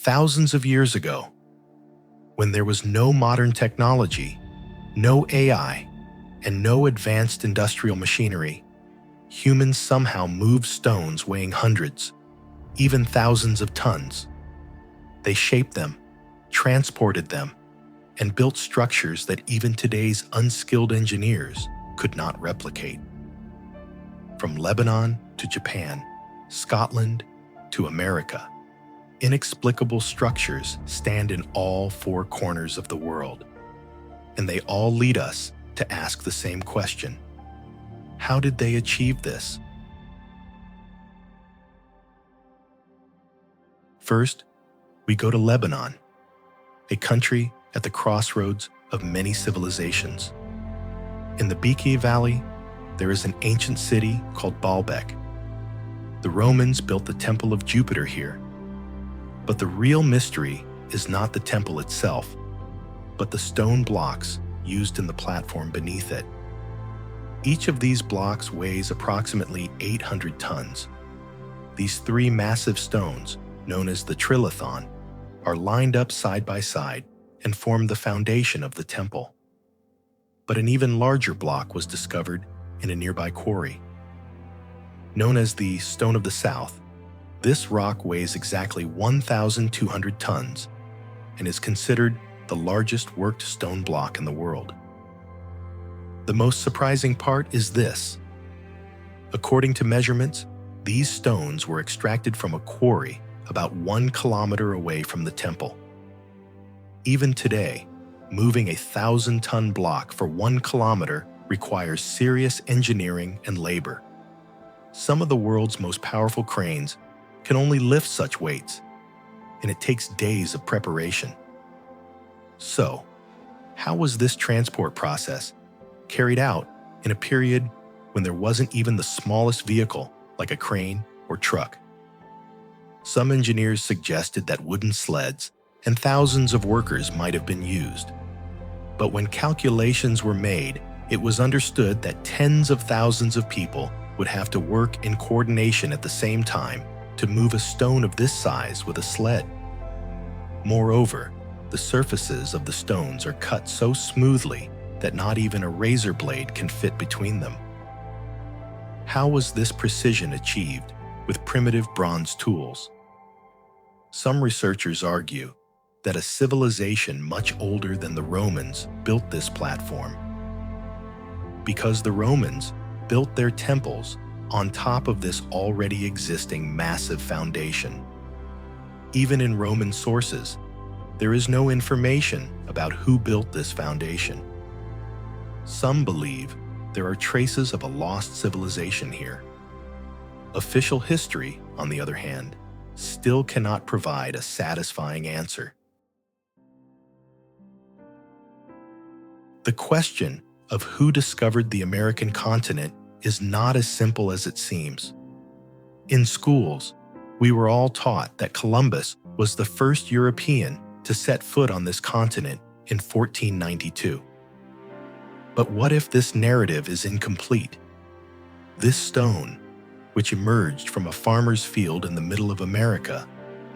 thousands of years ago, when there was no modern technology, no AI, and no advanced industrial machinery, humans somehow moved stones weighing hundreds, even thousands of tons. They shaped them, transported them, and built structures that even today's unskilled engineers could not replicate. From Lebanon to Japan, Scotland to America, inexplicable structures stand in all four corners of the world, and they all lead us to ask the same question: how did they achieve this? First, we go to Lebanon, a country at the crossroads of many civilizations. In the Bekaa Valley, there is an ancient city called Baalbek. The Romans built the Temple of Jupiter here. But the real mystery is not the temple itself, but the stone blocks used in the platform beneath it. Each of these blocks weighs approximately 800 tons. These three massive stones, known as the trilithon, are lined up side by side and form the foundation of the temple. But an even larger block was discovered in a nearby quarry. Known as the Stone of the South, this rock weighs exactly 1,200 tons and is considered the largest worked stone block in the world. The most surprising part is this. According to measurements, these stones were extracted from a quarry about 1 kilometer away from the temple. Even today, moving a 1,000-ton block for 1 kilometer requires serious engineering and labor. Some of the world's most powerful cranes can only lift such weights, and it takes days of preparation. So, how was this transport process carried out in a period when there wasn't even the smallest vehicle like a crane or truck? Some engineers suggested that wooden sleds and thousands of workers might have been used. But when calculations were made, it was understood that tens of thousands of people would have to work in coordination at the same time to move a stone of this size with a sled. Moreover, the surfaces of the stones are cut so smoothly that not even a razor blade can fit between them. How was this precision achieved with primitive bronze tools? Some researchers argue that a civilization much older than the Romans built this platform. Because the Romans built their temples on top of this already existing massive foundation. Even in Roman sources, there is no information about who built this foundation. Some believe there are traces of a lost civilization here. Official history, on the other hand, still cannot provide a satisfying answer. The question of who discovered the American continent is not as simple as it seems. In schools, we were all taught that Columbus was the first European to set foot on this continent in 1492. But what if this narrative is incomplete? This stone, which emerged from a farmer's field in the middle of America,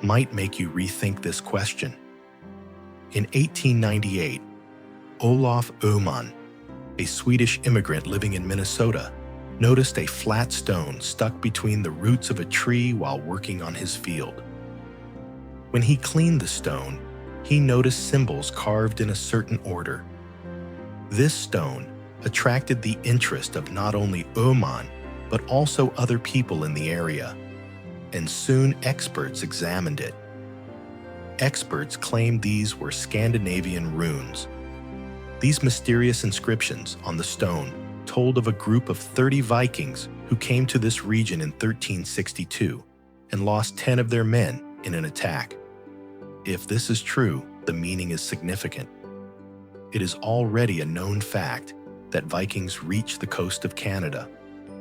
might make you rethink this question. In 1898, Olof Öhman, a Swedish immigrant living in Minnesota, noticed a flat stone stuck between the roots of a tree while working on his field. When he cleaned the stone, he noticed symbols carved in a certain order. This stone attracted the interest of not only Öhman, but also other people in the area, and soon experts examined it. Experts claimed these were Scandinavian runes. These mysterious inscriptions on the stone told of a group of 30 Vikings who came to this region in 1362 and lost 10 of their men in an attack. If this is true, the meaning is significant. It is already a known fact that Vikings reached the coast of Canada,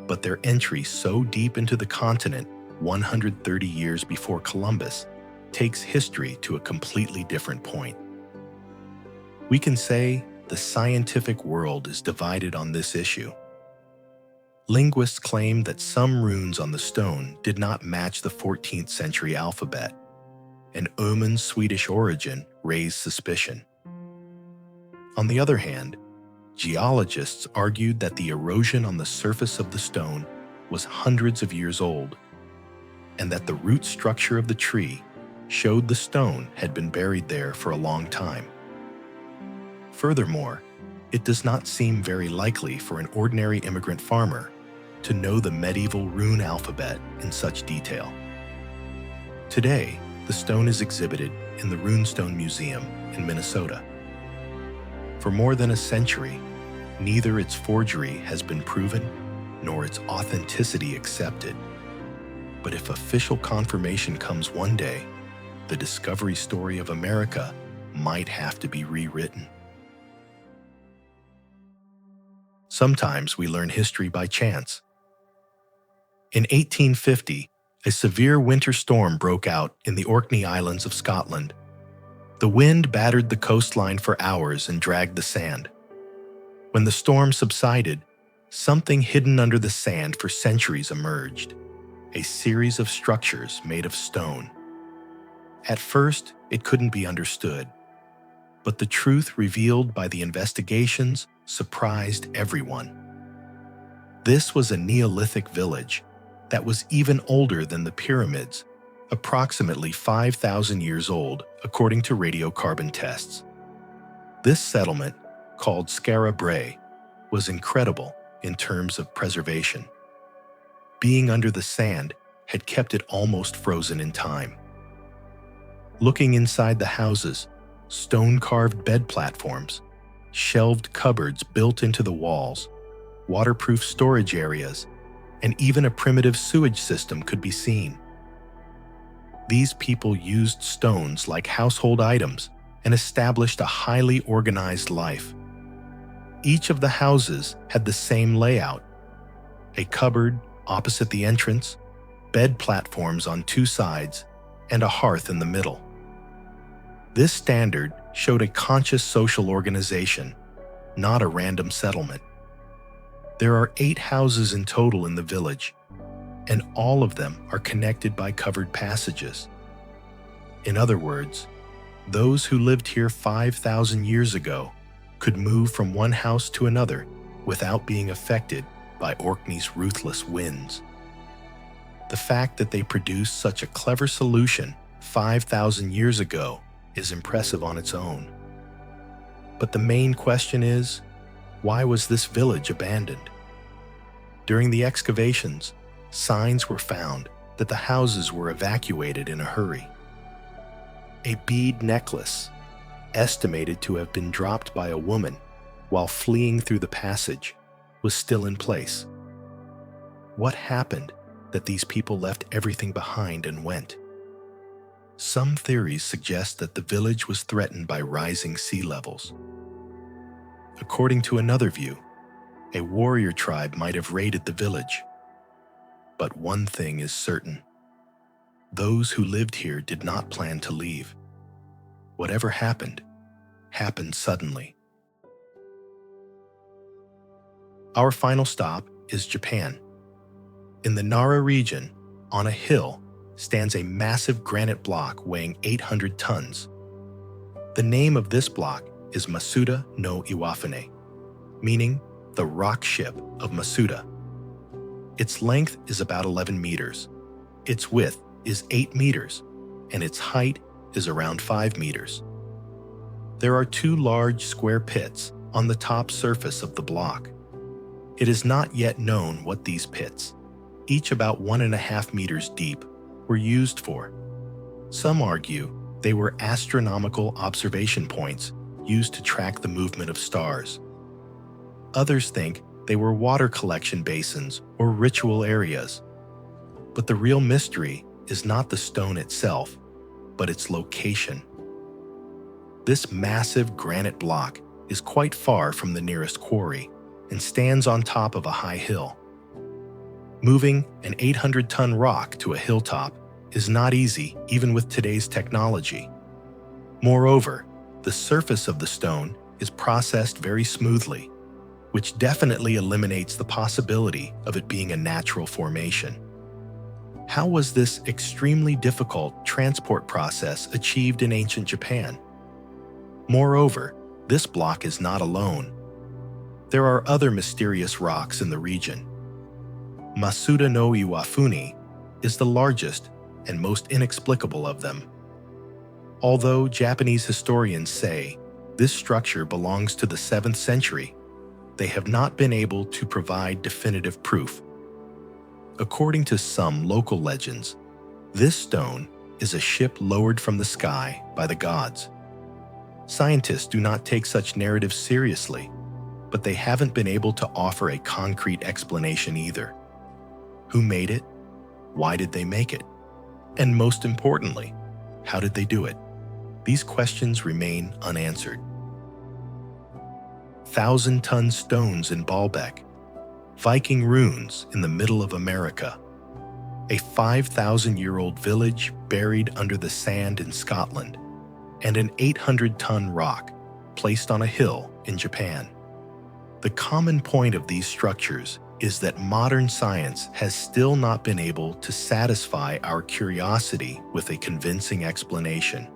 but their entry so deep into the continent 130 years before Columbus takes history to a completely different point. We can say the scientific world is divided on this issue. Linguists claim that some runes on the stone did not match the 14th century alphabet, and Öhman's Swedish origin raised suspicion. On the other hand, geologists argued that the erosion on the surface of the stone was hundreds of years old, and that the root structure of the tree showed the stone had been buried there for a long time. Furthermore, it does not seem very likely for an ordinary immigrant farmer to know the medieval rune alphabet in such detail. Today, the stone is exhibited in the Runestone Museum in Minnesota. For more than a century, neither its forgery has been proven nor its authenticity accepted. But if official confirmation comes one day, the discovery story of America might have to be rewritten. Sometimes we learn history by chance. In 1850, a severe winter storm broke out in the Orkney Islands of Scotland. The wind battered the coastline for hours and dragged the sand. When the storm subsided, something hidden under the sand for centuries emerged, a series of structures made of stone. At first, it couldn't be understood, but the truth revealed by the investigations surprised everyone. This was a Neolithic village that was even older than the pyramids, approximately 5,000 years old, according to radiocarbon tests. This settlement, called Skara Brae, was incredible in terms of preservation. Being under the sand had kept it almost frozen in time. Looking inside the houses, stone-carved bed platforms, shelved cupboards built into the walls, waterproof storage areas, and even a primitive sewage system could be seen. These people used stones like household items and established a highly organized life. Each of the houses had the same layout: a cupboard opposite the entrance, bed platforms on two sides, and a hearth in the middle. This standard showed a conscious social organization, not a random settlement. There are 8 houses in total in the village, and all of them are connected by covered passages. In other words, those who lived here 5,000 years ago could move from one house to another without being affected by Orkney's ruthless winds. The fact that they produced such a clever solution 5,000 years ago is impressive on its own. But the main question is, why was this village abandoned? During the excavations, signs were found that the houses were evacuated in a hurry. A bead necklace, estimated to have been dropped by a woman while fleeing through the passage, was still in place. What happened that these people left everything behind and went? Some theories suggest that the village was threatened by rising sea levels. According to another view, a warrior tribe might have raided the village. But one thing is certain: those who lived here did not plan to leave. Whatever happened, happened suddenly. Our final stop is Japan. In the Nara region, on a hill, stands a massive granite block weighing 800 tons. The name of this block is Masuda-no-Iwafune, meaning the rock ship of Masuda. Its length is about 11 meters, its width is 8 meters, and its height is around 5 meters. There are 2 large square pits on the top surface of the block. It is not yet known what these pits, each about 1.5 meters deep, were used for. Some argue they were astronomical observation points used to track the movement of stars. Others think they were water collection basins or ritual areas. But the real mystery is not the stone itself, but its location. This massive granite block is quite far from the nearest quarry and stands on top of a high hill. Moving an 800-ton rock to a hilltop is not easy even with today's technology. Moreover, the surface of the stone is processed very smoothly, which definitely eliminates the possibility of it being a natural formation. How was this extremely difficult transport process achieved in ancient Japan? Moreover, this block is not alone. There are other mysterious rocks in the region. Masuda-no-Iwafune is the largest and most inexplicable of them. Although Japanese historians say this structure belongs to the 7th century, they have not been able to provide definitive proof. According to some local legends, this stone is a ship lowered from the sky by the gods. Scientists do not take such narratives seriously, but they haven't been able to offer a concrete explanation either. Who made it? Why did they make it? And most importantly, how did they do it? These questions remain unanswered. 1,000-ton stones in Baalbek, Viking ruins in the middle of America, a 5,000-year-old village buried under the sand in Scotland, and an 800-ton rock placed on a hill in Japan. The common point of these structures is that modern science has still not been able to satisfy our curiosity with a convincing explanation.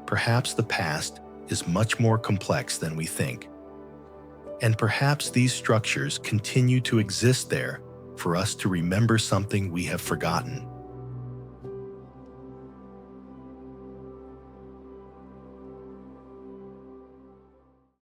Perhaps the past is much more complex than we think. And perhaps these structures continue to exist there for us to remember something we have forgotten.